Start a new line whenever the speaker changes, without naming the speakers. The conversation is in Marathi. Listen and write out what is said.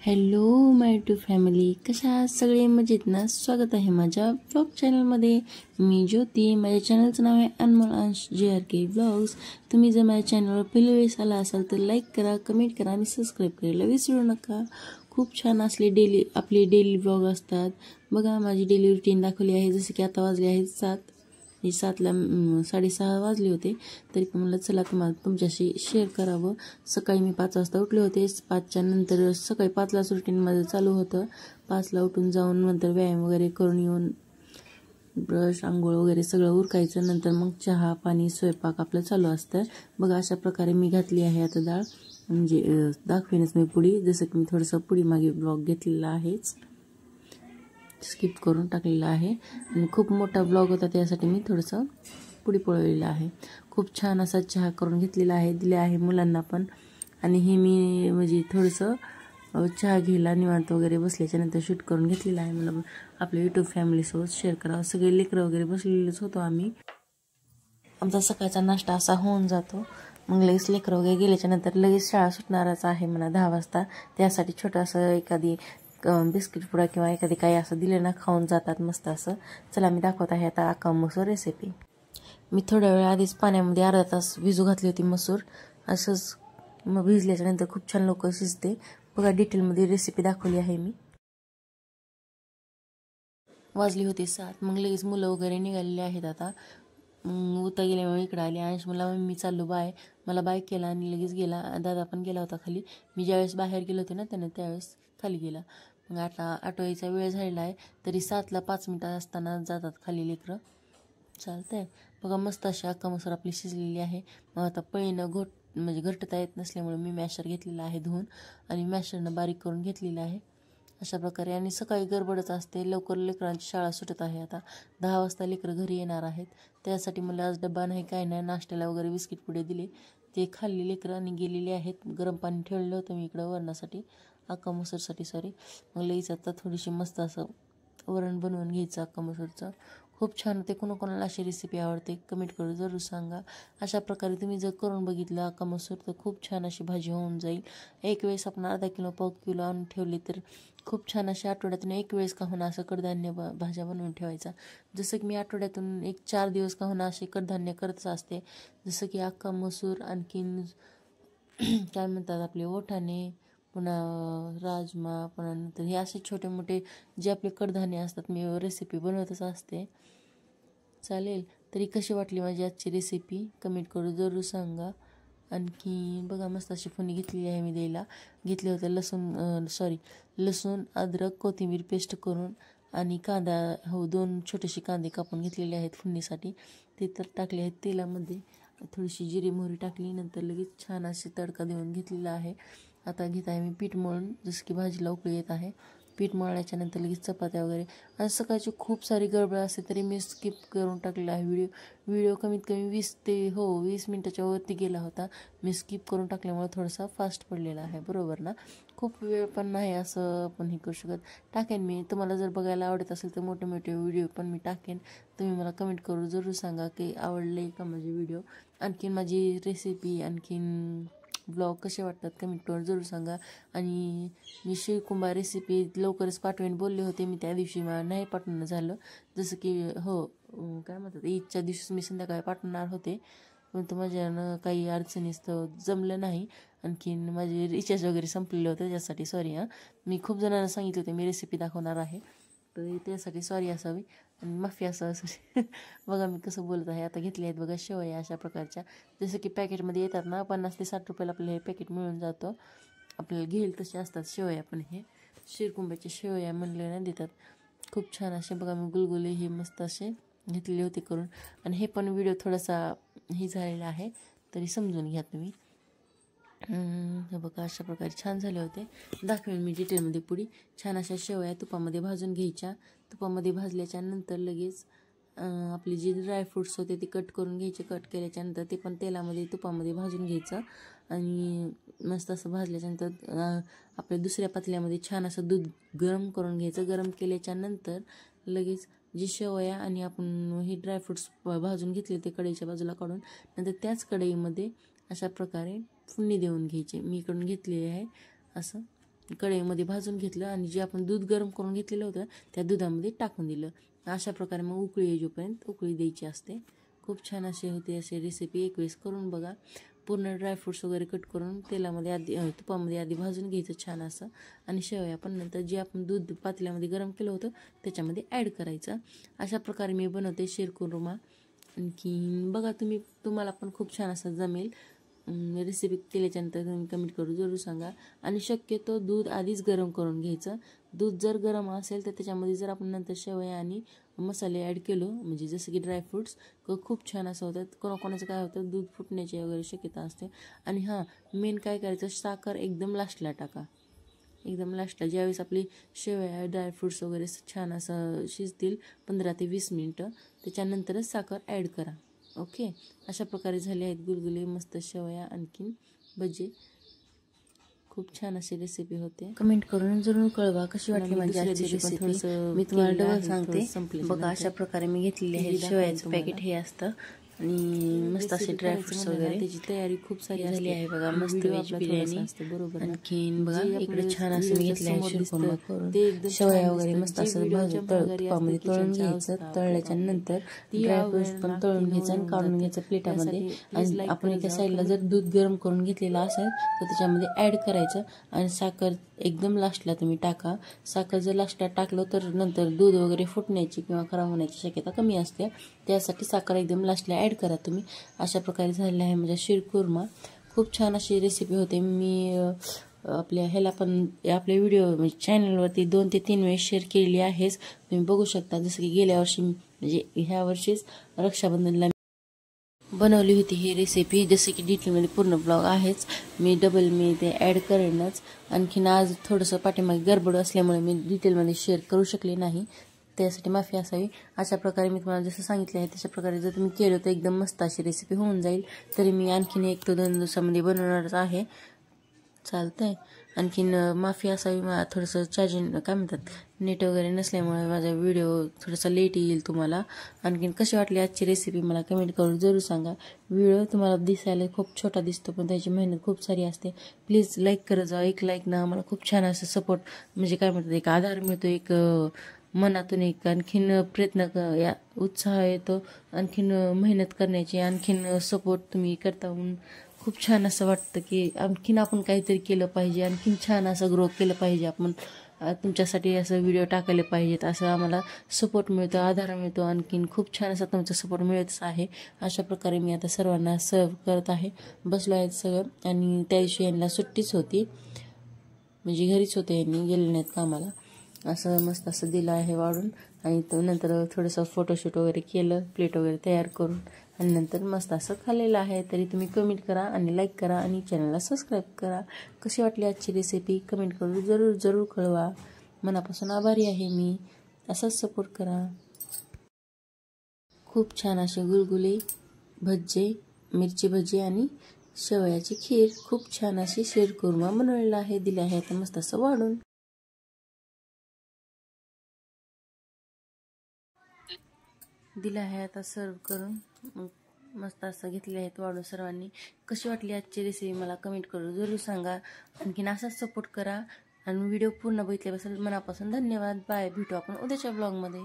हॅलो माय टू फॅमिली, कशा आहात सगळे? मजेत ना? स्वागत आहे माझ्या व्लॉग चॅनलमध्ये. मी ज्योती. माझ्या चॅनलचं नाव आहे अनमोल अंश JRK व्लॉग्स. तुम्ही जर माझ्या चॅनलवर पहिल्या वेळेस आला असाल तर लाईक करा, कमेंट करा आणि सबस्क्राईब करायला विसरू नका. खूप छान असले आपले डेली व्लॉग असतात. बघा, माझी डेली रुटीन दाखवली आहे. जसं की आता वाजले आहेत 7. 7ला 6:30 वाजले होते, तरी पण मला चला तुमच्याशी शेअर करावं. सकाळी मी 5 वाजता उठले होते. 5च्या नंतर सकाळी 5लाच रुटीन माझं चालू होतं. 5ला उठून जाऊन नंतर व्यायाम वगैरे करून येऊन ब्रश, आंघोळ वगैरे सगळं उरकायचं. नंतर मग चहा, पाणी, स्वयंपाक आपलं चालू असतं. बघा, अशा प्रकारे मी घातली आहे आता डाळ. म्हणजे दाखवेनच मी पुडी. जसं की मी थोडंसं पुडी मागे ब्लॉग घेतलेला आहेच, स्किप करून टाकलेला आहे. आणि खूप मोठा ब्लॉग होता, त्यासाठी मी थोडंसं पुडी पोळवलेलं आहे. खूप छान असा चहा करून घेतलेला आहे, दिले आहे मुलांना पण. आणि हे मी म्हणजे थोडंसं चहा घ्यायला निवांत वगैरे बसल्याच्या नंतर शूट करून घेतलेलं आहे. मला आपल्या यूट्यूब फॅमिलीसोबत शेअर करावं. सगळे लेकरं वगैरे बसलेलेच होतो आम्ही. आमचा सकाळचा नाश्ता असा होऊन जातो. मग लगेच लेकरं वगैरे गेल्याच्या नंतर लगेच शाळा सुटणारच आहे मला 10 वाजता. त्यासाठी छोटंसं एखादी बिस्किट पुडा किंवा एखादी काही असं दिलं ना, खाऊन जातात मस्त असं. चला, मी दाखवत आहे आता अख्खा मसूर रेसिपी. मी थोड्या वेळ आधीच पाण्यामध्ये अर्धा तास भिजू घातली होती मसूर. असंच मग भिजल्याच्या नंतर खूप छान लवकर शिजते. बघा, डिटेलमध्ये रेसिपी दाखवली आहे मी. वाजली होती 7. मग लगेच मुलं वगैरे निघालेले आहेत. आता उता गेल्यामुळे इकडे आले. अंश मला मी चाललो बाय. मला बाय केला आणि लगेच गेला. दादा पण गेला होता खाली. मी ज्यावेळेस बाहेर गेले होते ना, त्याने त्यावेळेस खाली गेला. मग आता आठवायचा वेळ झालेला आहे, तरी 7ला 5 मिनिटं असताना जातात खाली लेकरं. चालतंय. बघा, मस्त अशी अख्खा मसूर आपली शिजलेली आहे. मग आता पळीनं म्हणजे घरटता येत नसल्यामुळे मी मॅशर घेतलेला आहे धुवून, आणि मॅशरनं बारीक करून घेतलेलं आहे अशा प्रकारे. आणि सकाळी गडबडच असते, लवकर लेकरांची शाळा सुटत आहे. आता 10 वाजता लेकरं घरी येणार आहेत. त्यासाठी मला आज डब्बा नाही, काय नाही, नाश्त्याला वगैरे बिस्किट पुडे दिले. ते खाल्ले लेकरं आणि गेलेले आहेत. गरम पाणी ठेवलेलं होतं मी इकडं वरणासाठी, अख्खा मसूरसाठी सॉरी. मग लगेच आता थोडीशी मस्त असं वरण बनवून घ्यायचं अख्खा मसूरचं. खूप छान होते. कोणाकोणाला अशी रेसिपी आवडते कमेंट करून जरूर सांगा. अशा प्रकारे तुम्ही जर करून बघितलं अख्खा मसूर तर खूप छान अशी भाजी होऊन जाईल. एक वेळेस आपण अर्धा किलो, पाव किलो आणून ठेवली तर खूप छान अशी आठवड्यातून एक वेळेस का होणं असं कडधान्य भाज्या बनवून ठेवायचा. जसं की मी आठवड्यातून 4 दिवस का होणं असे कडधान्य करतच असते. जसं की अख्खा मसूर, आणखीन काय म्हणतात आपले वाटाणे, पुन्हा राजमा, पुन्हा नंतर हे असे छोटे मोठे जे आपले कडधान्य असतात मी रेसिपी बनवतच असते. चालेल. तरी कशी वाटली माझी आजची रेसिपी कमेंट करून जरूर सांगा. आणखी बघा, मस्त अशी फोडणी घेतलेली आहे मी द्यायला. घेतले होते लसूण, अद्रक, कोथिंबीर पेस्ट करून, आणि कांदा, 2 छोटेसे कांदे कापून घेतलेले आहेत फोडणीसाठी. ते तर टाकले आहेत तेलामध्ये. थोडीशी जिरी मोहरी टाकली. नंतर लगेच छान असे तडका देऊन घेतलेला आहे. आता घेत आहे मी पीठ मळून, जसं की भाजीला उकळी येत आहे. पीठ मळल्याच्या नंतर लगेच चपात्या वगैरे. आणि सकाळची खूप सारी गडबड असते, तरी मी स्किप करून टाकलेला आहे व्हिडिओ कमीत कमी 20 मिनिटाच्या वरती गेला होता. मी स्किप करून टाकल्यामुळे थोडासा फास्ट पडलेला आहे, बरोबर ना? खूप वेळ पण नाही असं आपण हे करू शकत. टाकेन मी. तुम्हाला जर बघायला आवडत असेल तर मोठे मोठे व्हिडिओ पण मी टाकेन. तुम्ही मला कमेंट करून जरूर सांगा की आवडले का माझे व्हिडिओ. आणखीन माझी रेसिपी, आणखीन ब्लॉग कसे वाटतात कमेंट करून जरूर सांगा. आणि मी शिळकुंबा रेसिपी लवकरच पाठवेन बोलले होते मी, त्या दिवशी मला नाही पाठवणं झालं. जसं की काय म्हणतात, ईदच्या दिवशीच मी संध्याकाळी पाठवणार होते, पण माझ्यानं काही अडचणीस्तव जमलं नाही. आणखीन माझे रिचार्ज वगैरे संपलेलं होतं, त्यासाठी सॉरी. मी खूप जणांना सांगितलं होतं मी रेसिपी दाखवणार आहे, तर त्यासाठी सॉरी असावी आणि माफी असावी. बघा मी कसं बोलत आहे. आता घेतले आहेत बघा शेवया अशा प्रकारच्या, जसं की पॅकेटमध्ये येतात ना, 50 ते 60 रुपयाला आपल्याला हे पॅकेट मिळून जातं. आपल्याला घेईल तसे असतात शेवया, पण हे शिरकुंब्याचे शेवया म्हणले ना देतात. खूप छान असे बघा, मी गुलगुले हे मस्त असे घेतलेले होते करून. आणि हे पण व्हिडिओ थोडासा हे झालेला आहे, तरी समजून घ्या तुम्ही. हे बघा, अशा प्रकारे छान झाले होते. दाखवेन मी डिटेलमध्ये पुढे. छान अशा शेवया तुपामध्ये भाजून घ्यायच्या. तुपामध्ये भाजल्याच्या नंतर लगेच आपले जे ड्रायफ्रूट्स होते ते कट करून घ्यायचे. कट केल्याच्यानंतर ते पण तेलामध्ये तुपामध्ये भाजून घ्यायचं. आणि मस्त असं भाजल्याच्यानंतर आपल्या दुसऱ्या पातेल्यामध्ये छान असं दूध गरम करून घ्यायचं. गरम केल्याच्यानंतर लगेच जी शेवया आणि आपण हे ड्रायफ्रूट्स भाजून घेतले ते कढईच्या बाजूला काढून, नंतर त्याच कढईमध्ये अशा प्रकारे फोडणी देऊन घ्यायची. मी इकडून घेतलेली आहे असं. कढईमध्ये भाजून घेतलं आणि जे आपण दूध गरम करून घेतलेलं होतं त्या दुधामध्ये टाकून दिलं. अशा प्रकारे मग उकळी येईपर्यंत उकळी द्यायची असते. खूप छान असे होते. असे रेसिपी एक वेळेस करून बघा. पूर्ण ड्रायफ्रूट्स वगैरे कट करून तेलामध्ये आधी तुपामध्ये आधी भाजून घ्यायचं छान असं आणि शेवया पण नंतर जे आपण दूध पातेल्यामध्ये गरम केलं होतं त्याच्यामध्ये ॲड करायचं. अशा प्रकारे मी बनवते शीरकुर्मा. आणखी बघा तुम्हाला पण खूप छान असं जमेल. रेसिपी केल्याच्यानंतर तुम्ही कमेंट करून जरूर सांगा. आणि शक्यतो दूध आधीच गरम करून घ्यायचं. दूध जर गरम असेल तर त्याच्यामध्ये जर आपण नंतर शेवया आणि मसाले ॲड केलो म्हणजे जसं की ड्रायफ्रूट्स खूप छान असं होतं. कोणाकोणाचं काय होतं दूध फुटण्याची वगैरे शक्यता असते. आणि हां, मेन काय करायचं, साखर एकदम लास्टला टाका. एकदम लास्टला ज्यावेळेस आपली शेवया ड्रायफ्रूट्स वगैरे छान असं शिजतील 15 ते 20 मिनटं त्याच्यानंतरच साखर ॲड करा. ओके, अशा प्रकारे झाले आहेत गुलगुले मस्त शेवया आणखीन भजी. खूप छान अशी रेसिपी होते. कमेंट करून जरूर कळवा कशी वाटली माझी आजची रेसिपी. मी तुम्हाला डबल सांगते बघा. अशा प्रकारे मी घेतलेली आहे शेवयाचं पॅकेट हे असतं आणि मस्त असे ड्रायफ्रुट्स वगैरे त्याची तयारी खूप सारी झाली आहे बघा. मस्त व्हेज बिर्याणी बरोबर. आणखीन बघा इकडे छान असं मी घेतले आहे शीरकुर्मा करून. शेवया वगैरे मस्त असं भाजून तुपामध्ये तळून घ्यायचं. तळल्याच्या नंतर ड्रायफ्रुट्स पण तळून घ्यायचं आणि काढून घ्यायचं प्लेटामध्ये. आणि आपण एका साईडला जर दूध गरम करून घेतलेलं असेल तर त्याच्यामध्ये ॲड करायचं आणि साखर एकदम लास्टला तुम्ही टाका. साखर जर लास्टला टाकलं तर नंतर दूध वगैरे फुटण्याची किंवा खराब होण्याची शक्यता कमी असते. त्यासाठी साखर एकदम लास्टला ॲड करा तुम्ही. अशा प्रकारे झालेला आहे म्हणजे शीरकुर्मा. खूप छान अशी रेसिपी होते. मी आपल्या ह्याला पण आपल्या व्हिडिओ म्हणजे चॅनलवरती 2 ते 3 वेळेस शेअर केलेली आहेच. तुम्ही बघू शकता. जसं की गेल्या वर्षी म्हणजे ह्या वर्षीच रक्षाबंधनला बनवली होती ही रेसिपी. जसे की डिटेलमध्ये पूर्ण ब्लॉग आहेच. मी ते ॲड करेनच. आणखीन आज थोडंसं पाठीमागे गडबड असल्यामुळे मी डिटेलमध्ये शेअर करू शकले नाही, त्यासाठी माफी असावी. अशा प्रकारे मी तुम्हाला जसं सांगितलं आहे तशा प्रकारे जर तुम्ही केलं तर एकदम मस्त अशी रेसिपी होऊन जाईल. तरी मी आणखीन 1 ते 2 दिवसामध्ये बनवणारच आहे. चालतंय. आणखीन माफी असावी. थोडंसं चार्जिंग काय म्हणतात नेट वगैरे नसल्यामुळे माझा व्हिडिओ थोडासा लेट येईल तुम्हाला. आणखीन कशी वाटली आजची रेसिपी मला कमेंट करून जरूर सांगा. व्हिडिओ तुम्हाला दिसायला खूप छोटा दिसतो पण त्याची मेहनत खूप सारी असते. प्लीज लाईक करत जा. एक लाईक ना मला खूप छान असं सपोर्ट म्हणजे काय म्हणतात एक आधार मिळतो. एक मनातून एक आणखीन प्रयत्न या उत्साह येतो. आणखीन मेहनत करण्याची आणखीन सपोर्ट तुम्ही करता म्हणून खूप छान असं वाटतं की आणखीन आपण काहीतरी केलं पाहिजे. आणखीन छान असं ग्रो केलं पाहिजे. आपण तुमच्यासाठी असं व्हिडिओ टाकायला पाहिजेत. असं आम्हाला सपोर्ट मिळतो, आधार मिळतो. आणखीन खूप छान असा तुमचा सपोर्ट मिळतच आहे. अशा प्रकारे मी आता सर्वांना सर्व करत आहे. बसलो आहेत सगळं. आणि त्या दिवशी यांना सुट्टीच होती म्हणजे घरीच होते, यांनी गेले नाहीत कामाला. असं मस्त असं दिलं आहे वाढून. आणि नंतर थोडंसं फोटोशूट वगैरे केलं प्लेट वगैरे तयार करून आणि नंतर मस्त असं खाल्लेलं आहे. तरी तुम्ही कमेंट करा आणि लाईक करा आणि चॅनलला सबस्क्राईब करा. कशी वाटली आजची रेसिपी कमेंट करून जरूर कळवा. मनापासून आभारी आहे मी. असंच सपोर्ट करा. खूप छान असे गुलगुले भज्जे, मिरची भजी आणि शेवयाची खीर खूप छान अशी शीरकुर्मा बनवलेला आहे. दिले आहे आता मस्त असं वाढून. दिलं आहे आता सर्व करून. मस्त असं घेतले आहेत वाढून सर्वांनी. कशी वाटली आजची रेसिपी मला कमेंट करून जरूर सांगा. आणखीन असाच सपोर्ट करा आणि व्हिडिओ पूर्ण बघितल्याबद्दल मनापासून धन्यवाद. बाय. भेटू आपण उद्याच्या ब्लॉगमध्ये.